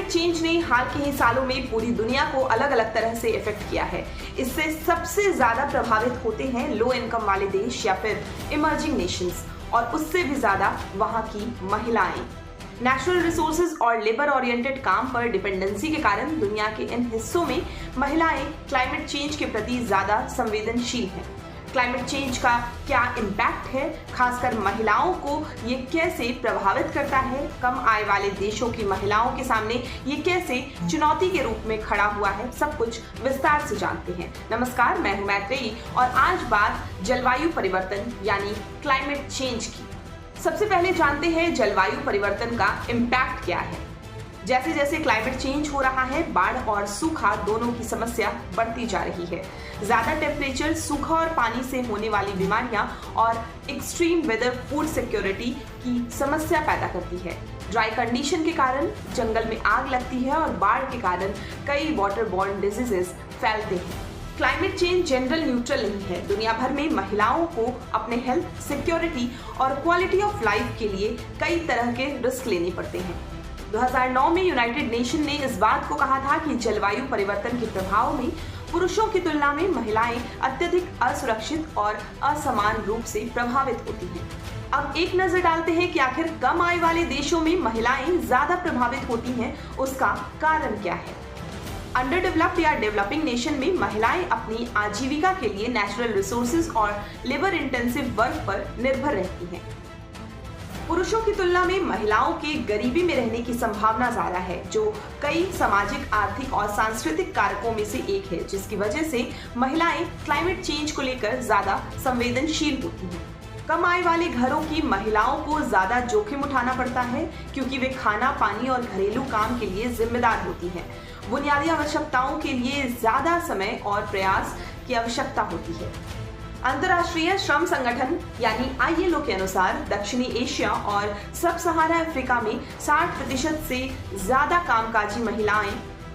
Climate change ने हाल के ही सालों में पूरी दुनिया को अलग अलग तरह से इफेक्ट किया है। इससे सबसे ज्यादा प्रभावित होते हैं लो इनकम वाले देश या फिर इमर्जिंग नेशंस, और उससे भी ज्यादा वहां की महिलाएं। नेचुरल रिसोर्सेज और लेबर ओरिएंटेड काम पर डिपेंडेंसी के कारण दुनिया के इन हिस्सों में महिलाएं क्लाइमेट चेंज के प्रति ज्यादा संवेदनशील हैं। क्लाइमेट चेंज का क्या इम्पैक्ट है, खासकर महिलाओं को ये कैसे प्रभावित करता है, कम आय वाले देशों की महिलाओं के सामने ये कैसे चुनौती के रूप में खड़ा हुआ है, सब कुछ विस्तार से जानते हैं। नमस्कार, मैं हूं मैत्रेयी और आज बात जलवायु परिवर्तन यानी क्लाइमेट चेंज की। सबसे पहले जानते हैं जलवायु परिवर्तन का इम्पैक्ट क्या है। जैसे जैसे क्लाइमेट चेंज हो रहा है, बाढ़ और सूखा दोनों की समस्या बढ़ती जा रही है। ज्यादा टेम्परेचर, सूखा और पानी से होने वाली बीमारियां और एक्सट्रीम वेदर फूड सिक्योरिटी की समस्या पैदा करती है। ड्राई कंडीशन के कारण जंगल में आग लगती है और बाढ़ के कारण कई वाटर बॉर्न डिजीजेस फैलते हैं। क्लाइमेट चेंज जेंडर न्यूट्रल नहीं है। दुनिया भर में महिलाओं को अपने हेल्थ, सिक्योरिटी और क्वालिटी ऑफ लाइफ के लिए कई तरह के रिस्क लेने पड़ते हैं। 2009 में यूनाइटेड नेशन ने इस बात को कहा था कि जलवायु परिवर्तन के प्रभाव में पुरुषों की तुलना में महिलाएं अत्यधिक असुरक्षित और असमान रूप से प्रभावित होती हैं। अब एक नजर डालते हैं कि आखिर कम आय वाले देशों में महिलाएं ज्यादा प्रभावित होती हैं, उसका कारण क्या है। अंडर डेवलप्ड या डेवलपिंग नेशन में महिलाएं अपनी आजीविका के लिए नेचुरल रिसोर्सेज और लेबर इंटेंसिव वर्क पर निर्भर रहती हैं। पुरुषों की तुलना में महिलाओं के गरीबी में रहने की संभावना ज्यादा है, जो कई सामाजिक, आर्थिक और सांस्कृतिक कारकों में से एक है, जिसकी वजह से महिलाएं क्लाइमेट चेंज को लेकर ज्यादा संवेदनशील होती हैं। कम आय वाले घरों की महिलाओं को ज्यादा जोखिम उठाना पड़ता है, क्योंकि वे खाना, पानी और घरेलू काम के लिए जिम्मेदार होती हैं। बुनियादी आवश्यकताओं के लिए ज्यादा समय और प्रयास की आवश्यकता होती है। अंतर्राष्ट्रीय श्रम संगठन यानी ILO के अनुसार दक्षिणी एशिया और सब सहारा अफ्रीका में 60% से ज्यादा कामकाजी महिलाएं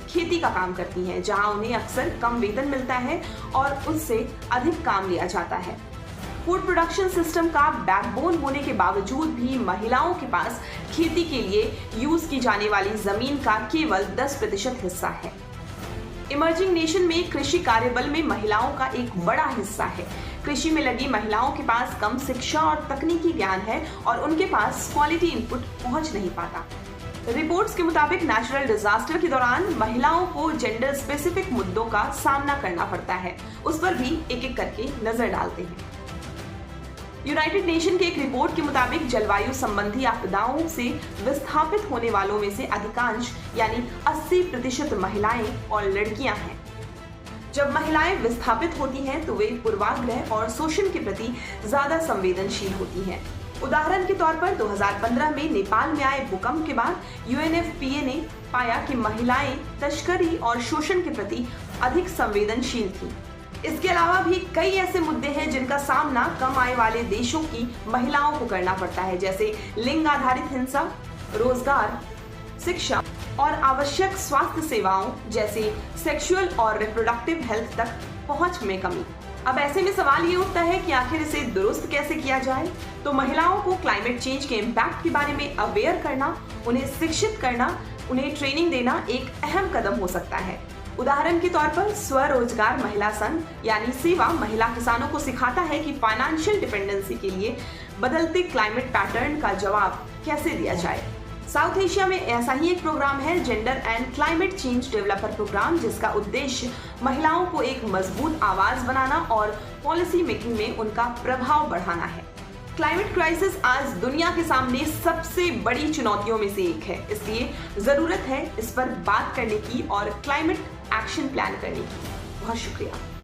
खेती का काम करती हैं, जहां उन्हें अक्सर कम वेतन मिलता है और उससे अधिक काम लिया जाता है। फूड प्रोडक्शन सिस्टम का बैकबोन होने के बावजूद भी महिलाओं के पास खेती के लिए यूज की जाने वाली जमीन का केवल 10% हिस्सा है। इमर्जिंग नेशन में कृषि कार्यबल में महिलाओं का एक बड़ा हिस्सा है। कृषि में लगी महिलाओं के पास कम शिक्षा और तकनीकी ज्ञान है और उनके पास क्वालिटी इनपुट पहुंच नहीं पाता। रिपोर्ट्स के मुताबिक नेचुरल डिजास्टर के दौरान महिलाओं को जेंडर स्पेसिफिक मुद्दों का सामना करना पड़ता है। उस पर भी एक एक करके नजर डालते हैं। यूनाइटेड नेशन के एक रिपोर्ट के मुताबिक जलवायु संबंधी आपदाओं से विस्थापित होने वालों में से अधिकांश यानी 80% महिलाएं और लड़कियां हैं। जब महिलाएं विस्थापित होती हैं तो वे पूर्वाग्रह और शोषण के प्रति ज्यादा संवेदनशील होती हैं। उदाहरण के तौर पर 2015 में नेपाल में आए भूकंप के बाद UNFPA ने पाया कि महिलाएं तस्करी और शोषण के प्रति अधिक संवेदनशील थीं। इसके अलावा भी कई ऐसे मुद्दे हैं जिनका सामना कम आय वाले देशों की महिलाओं को करना पड़ता है, जैसे लिंग आधारित हिंसा, रोजगार, शिक्षा और आवश्यक स्वास्थ्य सेवाओं जैसे सेक्सुअल और रिप्रोडक्टिव हेल्थ तक पहुंच में कमी। अब ऐसे में सवाल ये उठता है कि आखिर इसे दुरुस्त कैसे किया जाए। तो महिलाओं को क्लाइमेट चेंज के इम्पैक्ट के बारे में अवेयर करना, उन्हें शिक्षित करना, उन्हें ट्रेनिंग देना एक अहम कदम हो सकता है। उदाहरण के तौर पर स्वरोजगार महिला संघ यानी सेवा महिला किसानों को सिखाता है कि फाइनेंशियल डिपेंडेंसी के लिए बदलते क्लाइमेट पैटर्न का जवाब कैसे दिया जाए। साउथ एशिया में ऐसा ही एक प्रोग्राम है, gender and climate change developer program, जिसका उद्देश्य महिलाओं को एक मजबूत आवाज बनाना और पॉलिसी मेकिंग में उनका प्रभाव बढ़ाना है। क्लाइमेट क्राइसिस आज दुनिया के सामने सबसे बड़ी चुनौतियों में से एक है, इसलिए जरूरत है इस पर बात करने की और क्लाइमेट एक्शन प्लान करने की। बहुत शुक्रिया।